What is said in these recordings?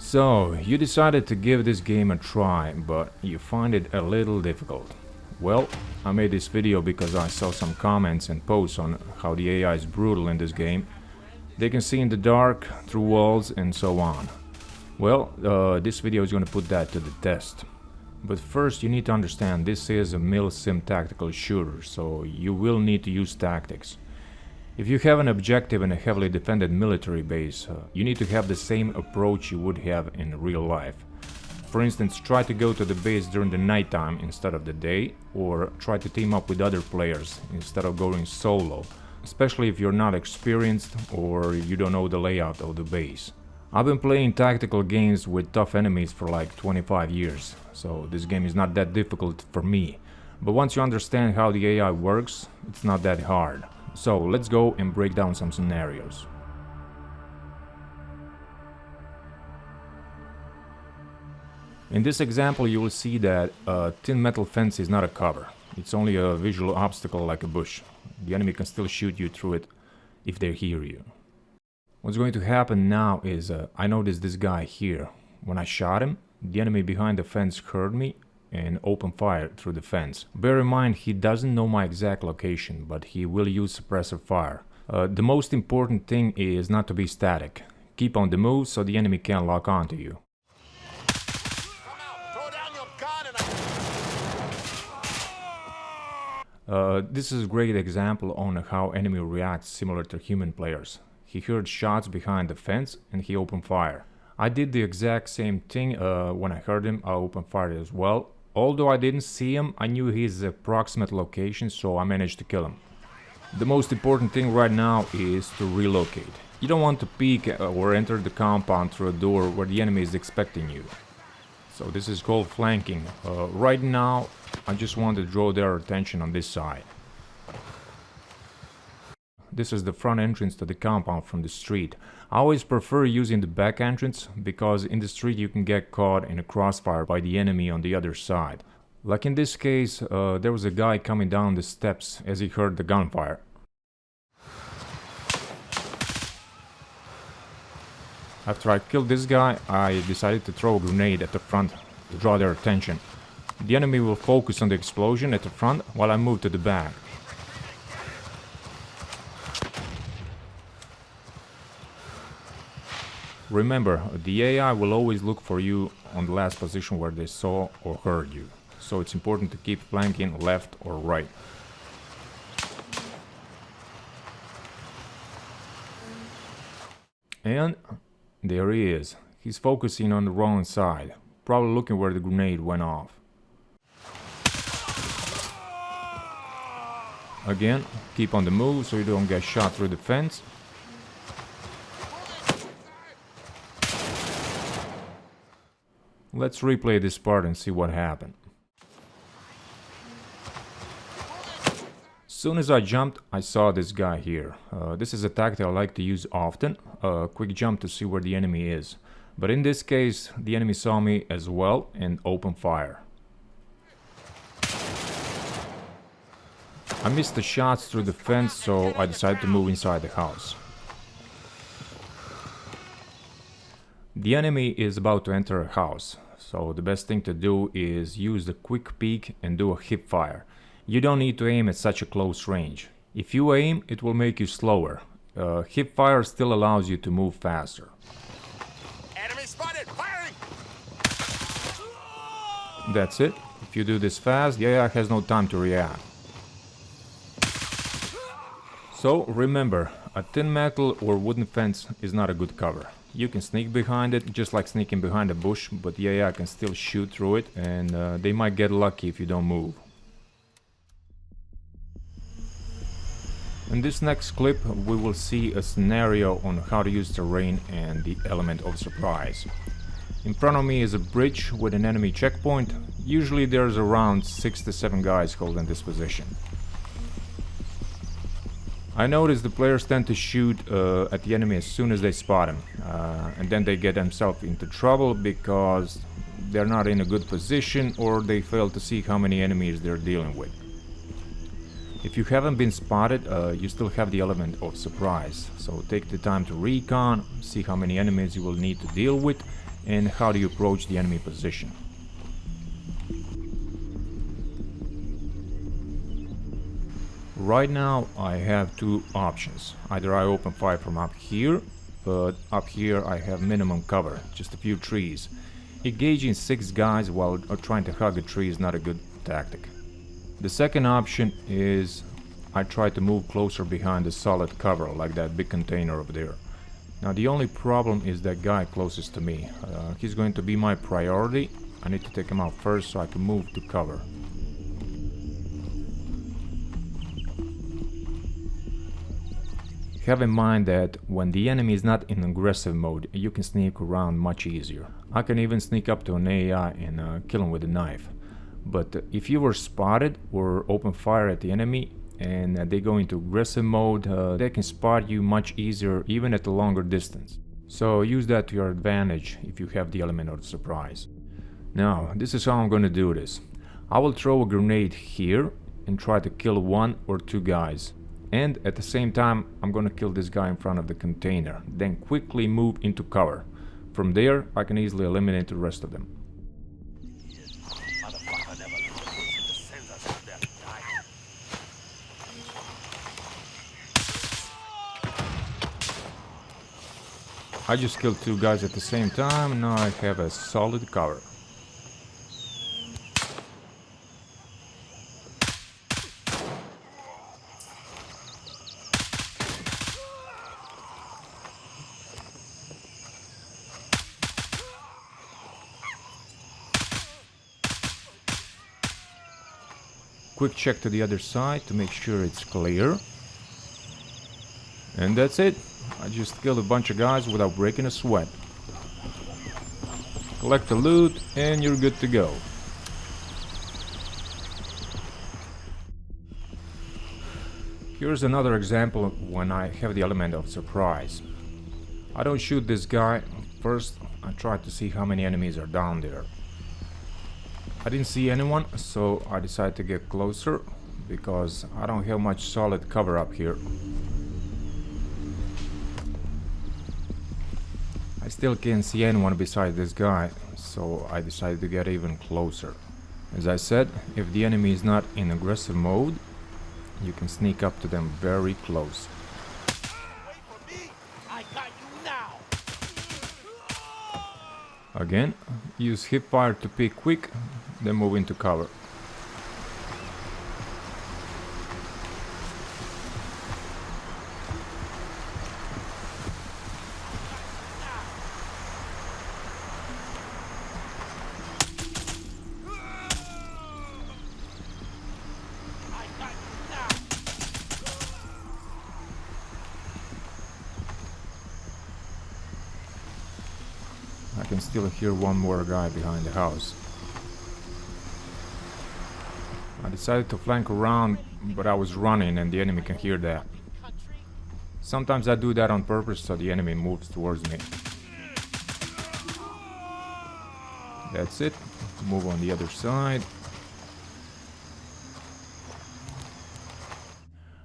So, you decided to give this game a try, but you find it a little difficult. Well, I made this video because I saw some comments and posts on how the AI is brutal in this game. They can see in the dark, through walls and so on. Well, this video is going to put that to the test. But first you need to understand this is a mil-sim tactical shooter, so you will need to use tactics. If you have an objective in a heavily defended military base, you need to have the same approach you would have in real life. For instance, try to go to the base during the nighttime instead of the day, or try to team up with other players instead of going solo, especially if you're not experienced or you don't know the layout of the base. I've been playing tactical games with tough enemies for like 25 years, so this game is not that difficult for me. But once you understand how the AI works, it's not that hard. So let's go and break down some scenarios. In this example you will see that a thin metal fence is not a cover. It's only a visual obstacle like a bush. The enemy can still shoot you through it if they hear you. What's going to happen now is I noticed this guy here. When I shot him, the enemy behind the fence heard me and opened fire through the fence. Bear in mind, he doesn't know my exact location, but he will use suppressive fire. The most important thing is not to be static. Keep on the move so the enemy can't lock onto you. This is a great example on how enemy reacts similar to human players. He heard shots behind the fence and he opened fire. I did the exact same thing. When I heard him, I opened fire as well. Although I didn't see him, I knew his approximate location, so I managed to kill him. The most important thing right now is to relocate. You don't want to peek or enter the compound through a door where the enemy is expecting you. So this is called flanking. Right now, I just want to draw their attention on this side. This is the front entrance to the compound from the street. I always prefer using the back entrance because in the street you can get caught in a crossfire by the enemy on the other side. Like in this case, there was a guy coming down the steps as he heard the gunfire. After I killed this guy, I decided to throw a grenade at the front to draw their attention. The enemy will focus on the explosion at the front while I move to the back. Remember, the AI will always look for you on the last position where they saw or heard you, so it's important to keep flanking left or right. And there he is. He's focusing on the wrong side, probably looking where the grenade went off. Again, keep on the move so you don't get shot through the fence. Let's replay this part and see what happened. Soon as I jumped, I saw this guy here. This is a tactic I like to use often, a quick jump to see where the enemy is. But in this case, the enemy saw me as well and opened fire. I missed the shots through the fence, so I decided to move inside the house. The enemy is about to enter a house, so the best thing to do is use the quick peek and do a hip fire. You don't need to aim at such a close range. If you aim, it will make you slower. Hip fire still allows you to move faster. Enemy spotted! Firing! That's it. If you do this fast, the AI has no time to react. So remember, a thin metal or wooden fence is not a good cover. You can sneak behind it, just like sneaking behind a bush, but the AI can still shoot through it, and they might get lucky if you don't move. In this next clip, we will see a scenario on how to use terrain and the element of surprise. In front of me is a bridge with an enemy checkpoint. Usually there's around 6 to 7 guys holding this position. I notice the players tend to shoot at the enemy as soon as they spot him, and then they get themselves into trouble because they're not in a good position or they fail to see how many enemies they're dealing with. If you haven't been spotted, you still have the element of surprise, so take the time to recon, see how many enemies you will need to deal with, and how do you approach the enemy position. Right now I have two options. Either I open fire from up here, but up here I have minimum cover, just a few trees. Engaging 6 guys while trying to hug a tree is not a good tactic. The second option is I try to move closer behind a solid cover, like that big container over there. Now the only problem is that guy closest to me. He's going to be my priority. I need to take him out first so I can move to cover. Have in mind that when the enemy is not in aggressive mode, you can sneak around much easier. I can even sneak up to an AI and kill him with a knife. But if you were spotted or open fire at the enemy and they go into aggressive mode, they can spot you much easier even at a longer distance. So use that to your advantage if you have the element of surprise. Now, this is how I'm going to do this. I will throw a grenade here and try to kill 1 or 2 guys. And at the same time, I'm gonna kill this guy in front of the container, then quickly move into cover. From there, I can easily eliminate the rest of them. I just killed 2 guys at the same time, and now I have a solid cover. Quick check to the other side to make sure it's clear. And that's it. I just killed a bunch of guys without breaking a sweat. Collect the loot and you're good to go. Here's another example of when I have the element of surprise. I don't shoot this guy. First, I try to see how many enemies are down there. I didn't see anyone, so I decided to get closer because I don't have much solid cover up here. I still can't see anyone besides this guy, so I decided to get even closer. As I said, if the enemy is not in aggressive mode, you can sneak up to them very close. Wait for me. I got you now. Again, use hip fire to pick quick, then move into cover. I can still hear one more guy behind the house. I decided to flank around, but I was running and the enemy can hear that. Sometimes I do that on purpose so the enemy moves towards me. That's it. Move on the other side.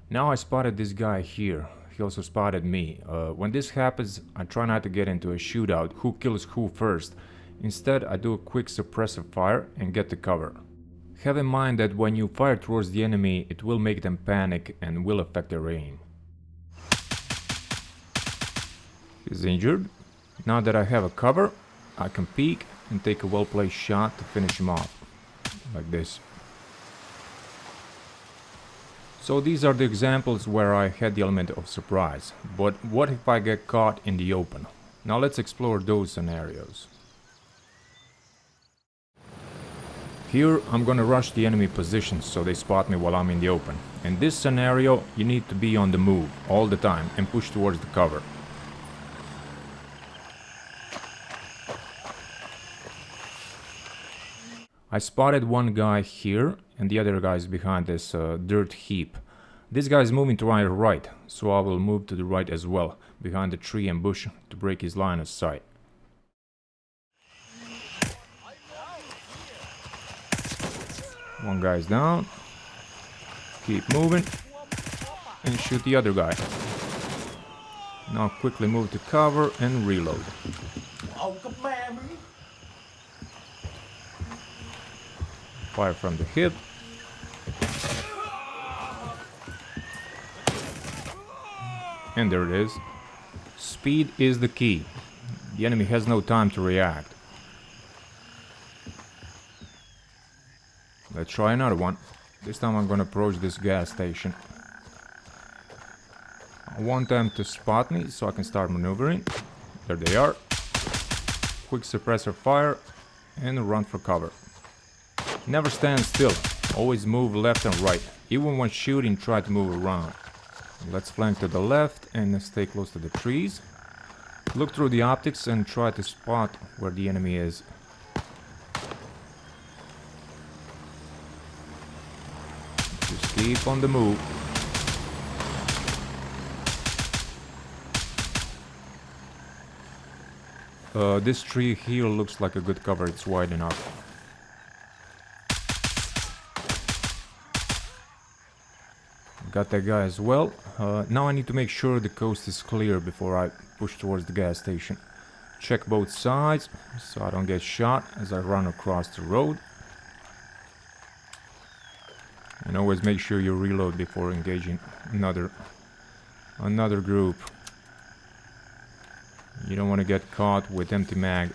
Now I spotted this guy here. He also spotted me. When this happens, I try not to get into a shootout who kills who first. Instead, I do a quick suppressive fire and get the cover. Have in mind that when you fire towards the enemy, it will make them panic and will affect their aim. He's injured. Now that I have a cover, I can peek and take a well-placed shot to finish him off. Like this. So these are the examples where I had the element of surprise. But what if I get caught in the open? Now let's explore those scenarios. Here I'm gonna rush the enemy positions so they spot me while I'm in the open. In this scenario, you need to be on the move all the time and push towards the cover. I spotted one guy here and the other guy is behind this dirt heap. This guy is moving to my right, so I will move to the right as well, behind the tree and bush to break his line of sight. One guy's down. Keep moving and shoot the other guy. Now quickly move to cover and reload. เอากับแม่มึง Fire from the hip. And there it is. Speed is the key. The enemy has no time to react. Let's try another one. This time I'm gonna approach this gas station. I want them to spot me so I can start maneuvering. There they are. Quick suppressor fire and run for cover. Never stand still. Always move left and right. Even when shooting, try to move around. Let's flank to the left and stay close to the trees. Look through the optics and try to spot where the enemy is. Just keep on the move. This tree here looks like a good cover, it's wide enough. Got that guy as well. Now I need to make sure the coast is clear before I push towards the gas station. Check both sides so I don't get shot as I run across the road. And always make sure you reload before engaging another group. You don't want to get caught with empty mag.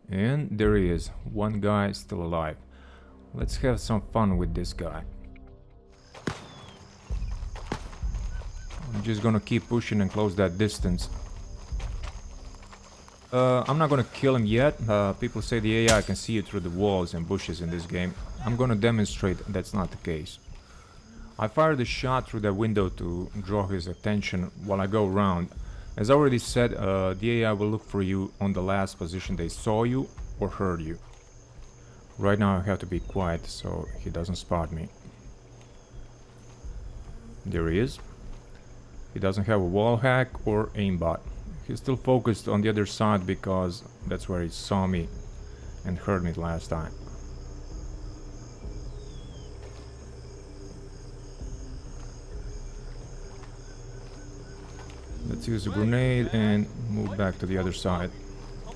And there he is, one guy still alive. Let's have some fun with this guy. I'm just gonna keep pushing and close that distance. I'm not gonna kill him yet. People say the AI can see you through the walls and bushes in this game. I'm gonna demonstrate that's not the case. I fired a shot through that window to draw his attention while I go around. As I already said, the AI will look for you on the last position they saw you or heard you. Right now I have to be quiet so he doesn't spot me. There he is. He doesn't have a wall hack or aimbot. He's still focused on the other side because that's where he saw me and heard me last time. Let's use a grenade and move back to the other side.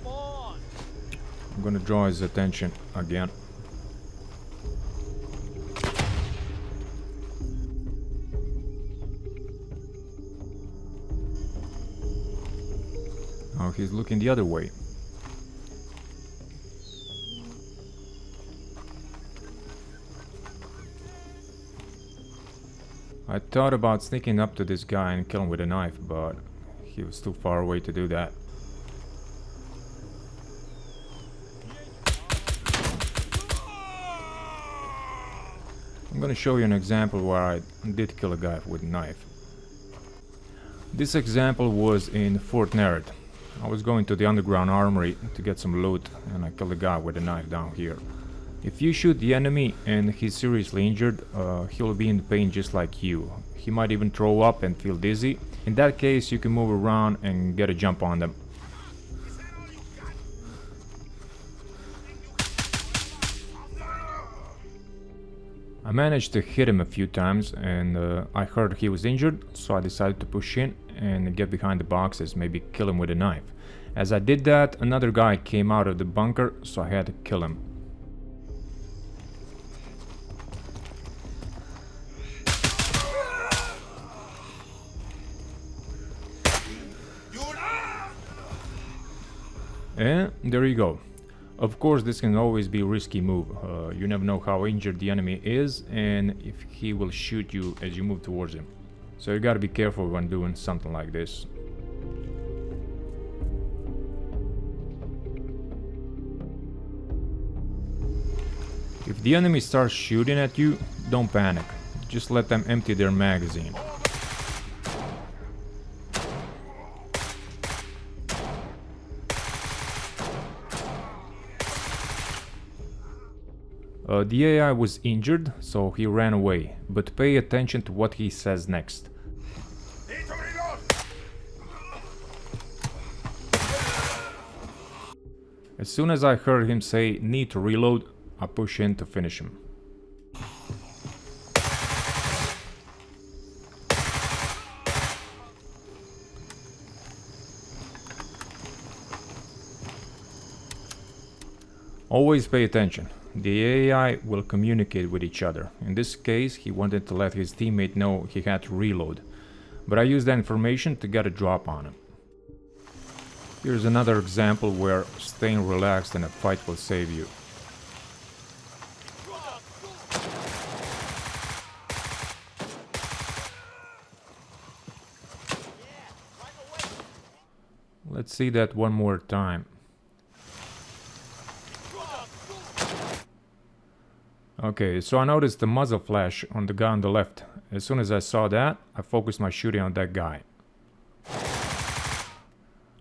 I'm gonna draw his attention again. Now he's looking the other way. I thought about sneaking up to this guy and kill him with a knife, but he was too far away to do that. I'm gonna show you an example where I did kill a guy with a knife. This example was in Fort Nerad. I was going to the underground armory to get some loot and I killed a guy with a knife down here. If you shoot the enemy and he's seriously injured, he'll be in pain just like you. He might even throw up and feel dizzy. In that case, you can move around and get a jump on them. I managed to hit him a few times and I heard he was injured, so I decided to push in and get behind the boxes, maybe kill him with a knife. As I did that, another guy came out of the bunker, so I had to kill him. And there you go. Of course, this can always be a risky move. You never know how injured the enemy is and if he will shoot you as you move towards him. So you gotta be careful when doing something like this. If the enemy starts shooting at you, don't panic. Just let them empty their magazine. The AI was injured, so he ran away, but pay attention to what he says next. As soon as I heard him say need to reload, I push in to finish him. Always pay attention. The AI will communicate with each other. In this case, he wanted to let his teammate know he had to reload, but I used that information to get a drop on him. Here's another example where staying relaxed in a fight will save you. Let's see that one more time. Okay, so I noticed the muzzle flash on the guy on the left. As soon as I saw that, I focused my shooting on that guy.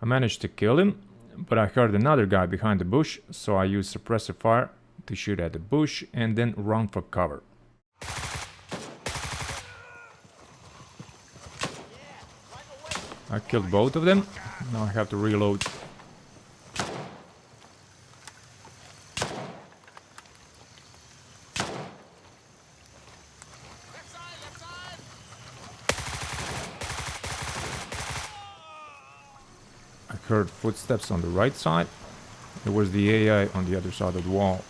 I managed to kill him, but I heard another guy behind the bush, so I used suppressor fire to shoot at the bush and then run for cover. I killed both of them. Now I have to reload. I heard footsteps on the right side. It was the AI on the other side of the wall.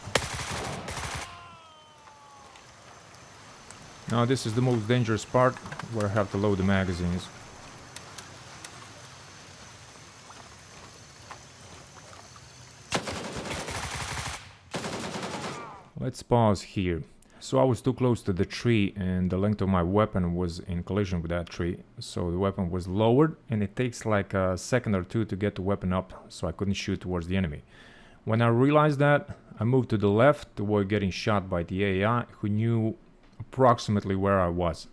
Now this is the most dangerous part, where I have to load the magazines. Let's pause here. So I was too close to the tree and the length of my weapon was in collision with that tree. So the weapon was lowered and it takes like a second or two to get the weapon up, so I couldn't shoot towards the enemy. When I realized that, I moved to the left to avoid getting shot by the AI, who knew approximately where I was.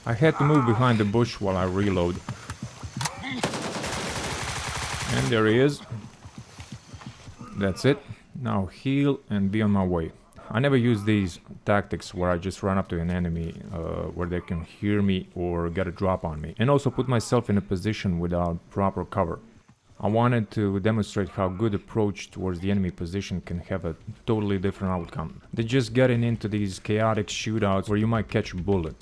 I had to move behind the bush while I reload. And there he is. That's it. Now heal and be on my way. I never use these tactics where I just run up to an enemy where they can hear me or get a drop on me, and also put myself in a position without proper cover. I wanted to demonstrate how good approach towards the enemy position can have a totally different outcome than just getting into these chaotic shootouts where you might catch a bullet.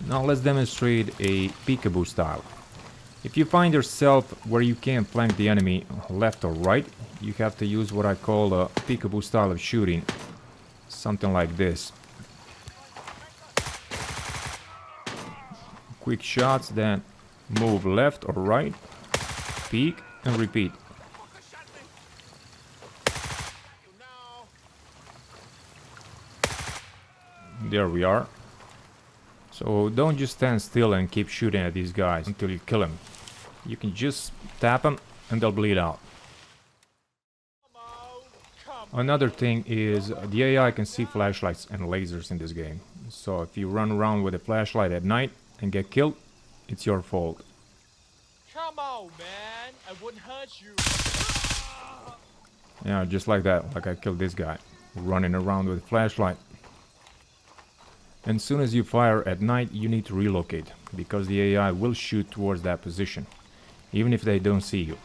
Now let's demonstrate a peekaboo style. If you find yourself where you can't flank the enemy left or right, you have to use what I call a peekaboo style of shooting. Something like this. Quick shots, then move left or right, peek and repeat. There we are. So don't just stand still and keep shooting at these guys until you kill them. You can just tap them and they'll bleed out. Another thing is the AI can see flashlights and lasers in this game. So if you run around with a flashlight at night and get killed, it's your fault. Come on, man. I wouldn't hurt you. Yeah, just like that, like I killed this guy, running around with a flashlight. And as soon as you fire at night, you need to relocate, because the AI will shoot towards that position, even if they don't see you.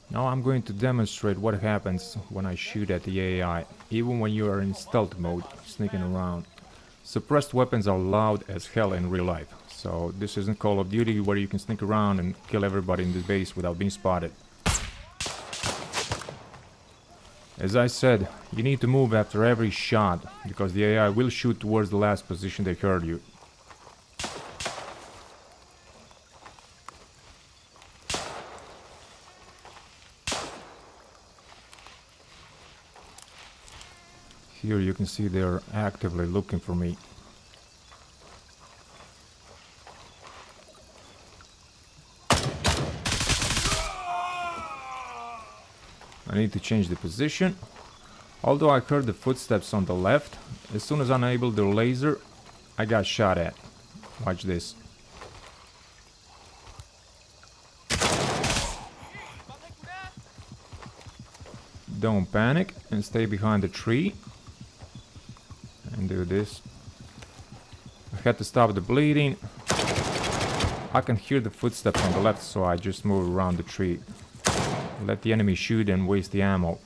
Now I'm going to demonstrate what happens when I shoot at the AI, even when you are in stealth mode, sneaking around. Suppressed weapons are loud as hell in real life, so this isn't Call of Duty where you can sneak around and kill everybody in the base without being spotted. As I said, you need to move after every shot, because the AI will shoot towards the last position they heard you. Here you can see they're actively looking for me. I need to change the position. Although I heard the footsteps on the left, as soon as I enabled the laser, I got shot at. Watch this. Don't panic and stay behind the tree. And do this. I had to stop the bleeding. I can hear the footsteps on the left, so I just move around the tree. Let the enemy shoot and waste the ammo.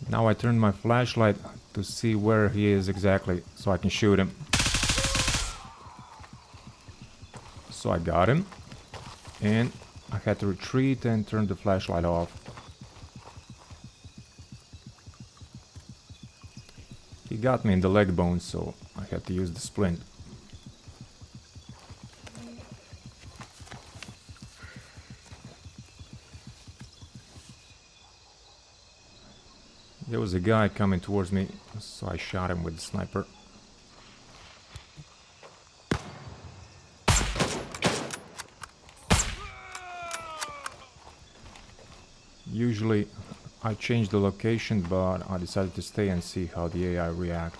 Now I turn my flashlight to see where he is exactly, so I can shoot him. So I got him, and I had to retreat and turn the flashlight off. He got me in the leg bone, so I had to use the splint. There was a guy coming towards me, so I shot him with the sniper. Usually I change the location, but I decided to stay and see how the AI react.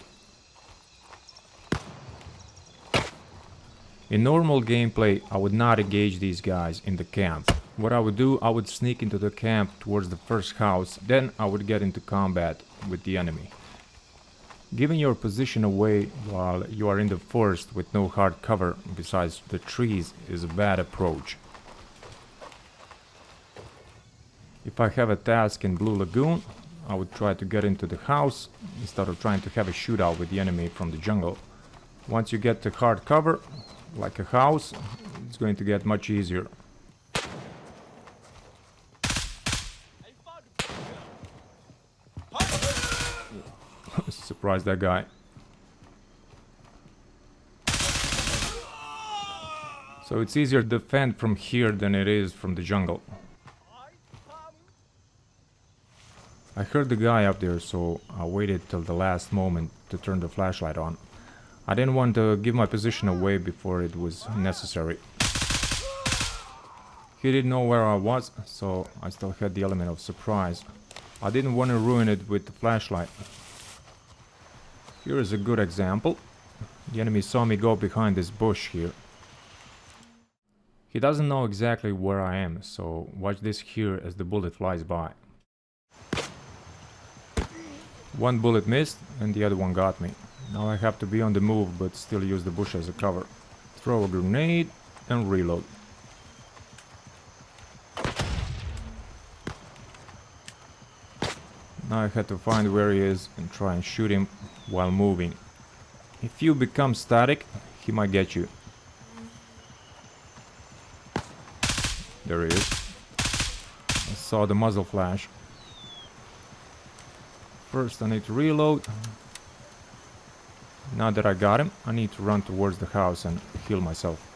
In normal gameplay, I would not engage these guys in the camp. What I would do, I would sneak into the camp towards the first house, then I would get into combat with the enemy. Giving your position away while you are in the forest with no hard cover besides the trees is a bad approach. If I have a task in Blue Lagoon, I would try to get into the house instead of trying to have a shootout with the enemy from the jungle. Once you get to hard cover, like a house, it's going to get much easier. Surprise that guy. So it's easier to defend from here than it is from the jungle. I heard the guy up there, so I waited till the last moment to turn the flashlight on. I didn't want to give my position away before it was necessary. He didn't know where I was, so I still had the element of surprise. I didn't want to ruin it with the flashlight. Here is a good example. The enemy saw me go behind this bush here. He doesn't know exactly where I am, so watch this here as the bullet flies by. One bullet missed and the other one got me. Now I have to be on the move but still use the bush as a cover. Throw a grenade and reload. Now I had to find where he is and try and shoot him while moving. If you become static, he might get you. There he is. I saw the muzzle flash. First I need to reload. Now that I got him, I need to run towards the house and heal myself.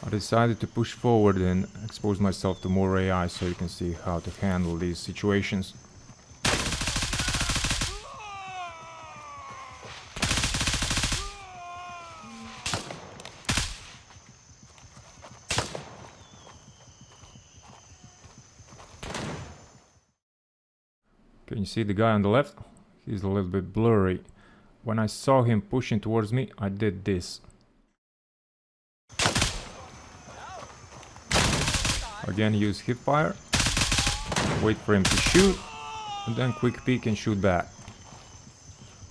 I decided to push forward and expose myself to more AI so you can see how to handle these situations. Can you see the guy on the left? He's a little bit blurry. When I saw him pushing towards me, I did this. Again, use hip fire, wait for him to shoot, and then quick peek and shoot back.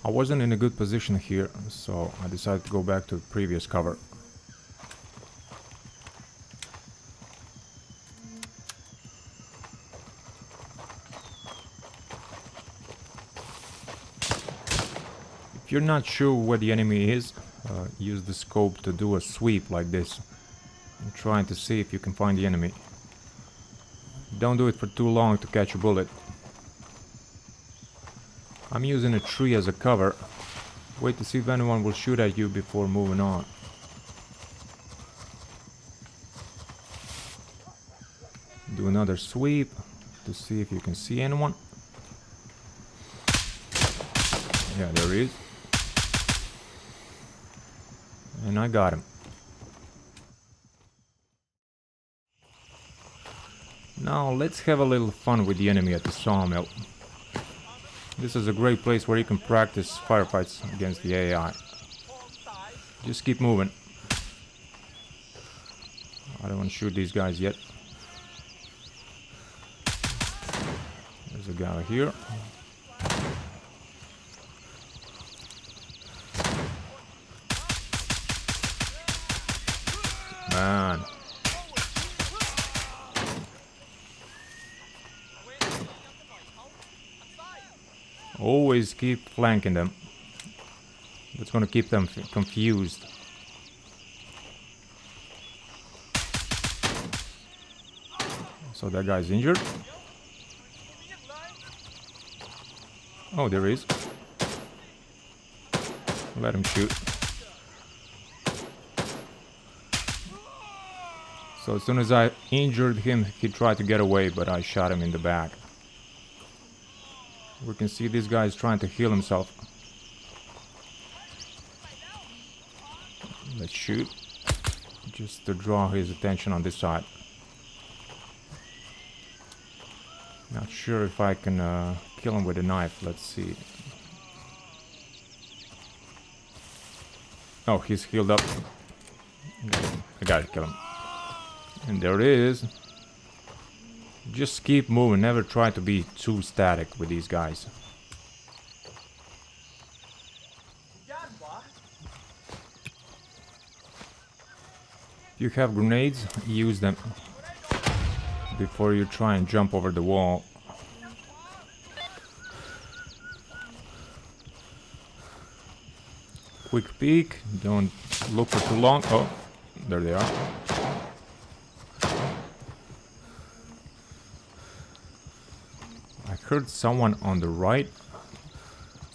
I wasn't in a good position here, so I decided to go back to previous cover. If you're not sure where the enemy is, use the scope to do a sweep like this. I'm trying to see if you can find the enemy. Don't do it for too long to catch a bullet. I'm using a tree as a cover. Wait to see if anyone will shoot at you before moving on. Do another sweep to see if you can see anyone. Yeah, there he is. And I got him. Now let's have a little fun with the enemy at the Sawmill. This is a great place where you can practice firefights against the AI. Just keep moving. I don't want to shoot these guys yet. There's a guy here. Man. Always keep flanking them. That's gonna keep them confused. So that guy's injured. Oh, there he is. Let him shoot. So as soon as I injured him, he tried to get away, but I shot him in the back. We can see this guy is trying to heal himself. Let's shoot. Just to draw his attention on this side. Not sure if I can kill him with a knife. Let's see. Oh, he's healed up. I gotta kill him. And there it is. Just keep moving. Never try to be too static with these guys. If you have grenades, use them before you try and jump over the wall. Quick peek, don't look for too long. Oh, there they are. I heard someone on the right,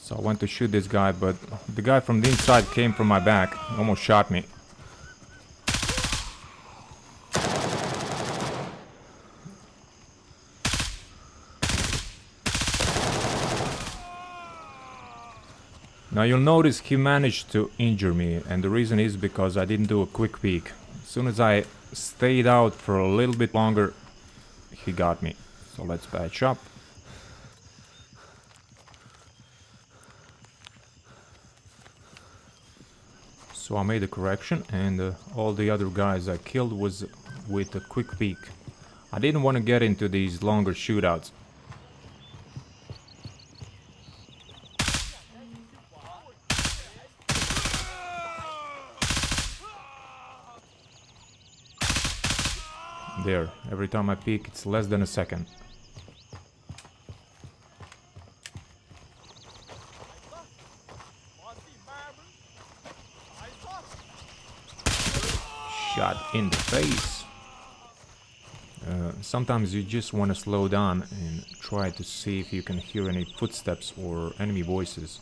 so I went to shoot this guy, but the guy from the inside came from my back, almost shot me. Now you'll notice he managed to injure me, and the reason is because I didn't do a quick peek. As soon as I stayed out for a little bit longer, he got me. So let's patch up. So I made a correction, and all the other guys I killed was with a quick peek. I didn't want to get into these longer shootouts. There, every time I peek, it's less than a second. Shot in the face. Sometimes you just want to slow down and try to see if you can hear any footsteps or enemy voices.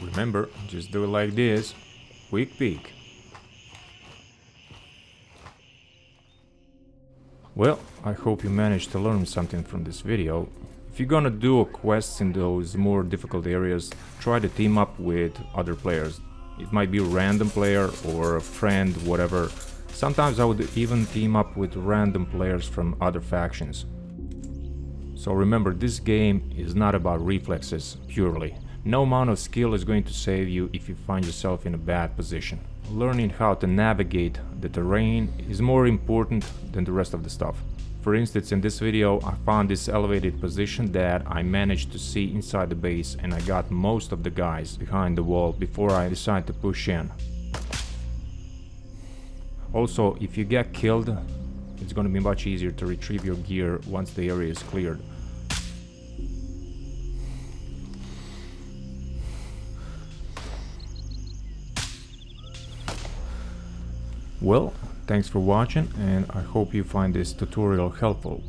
Remember, just do it like this. Quick peek. Well, I hope you managed to learn something from this video. If you're gonna do a quest in those more difficult areas, try to team up with other players. It might be a random player or a friend, whatever. Sometimes I would even team up with random players from other factions. So remember, this game is not about reflexes purely. No amount of skill is going to save you if you find yourself in a bad position. Learning how to navigate the terrain is more important than the rest of the stuff. For instance, in this video I found this elevated position that I managed to see inside the base, and I got most of the guys behind the wall before I decided to push in. Also, if you get killed, it's going to be much easier to retrieve your gear once the area is cleared. Well, thanks for watching, and I hope you find this tutorial helpful.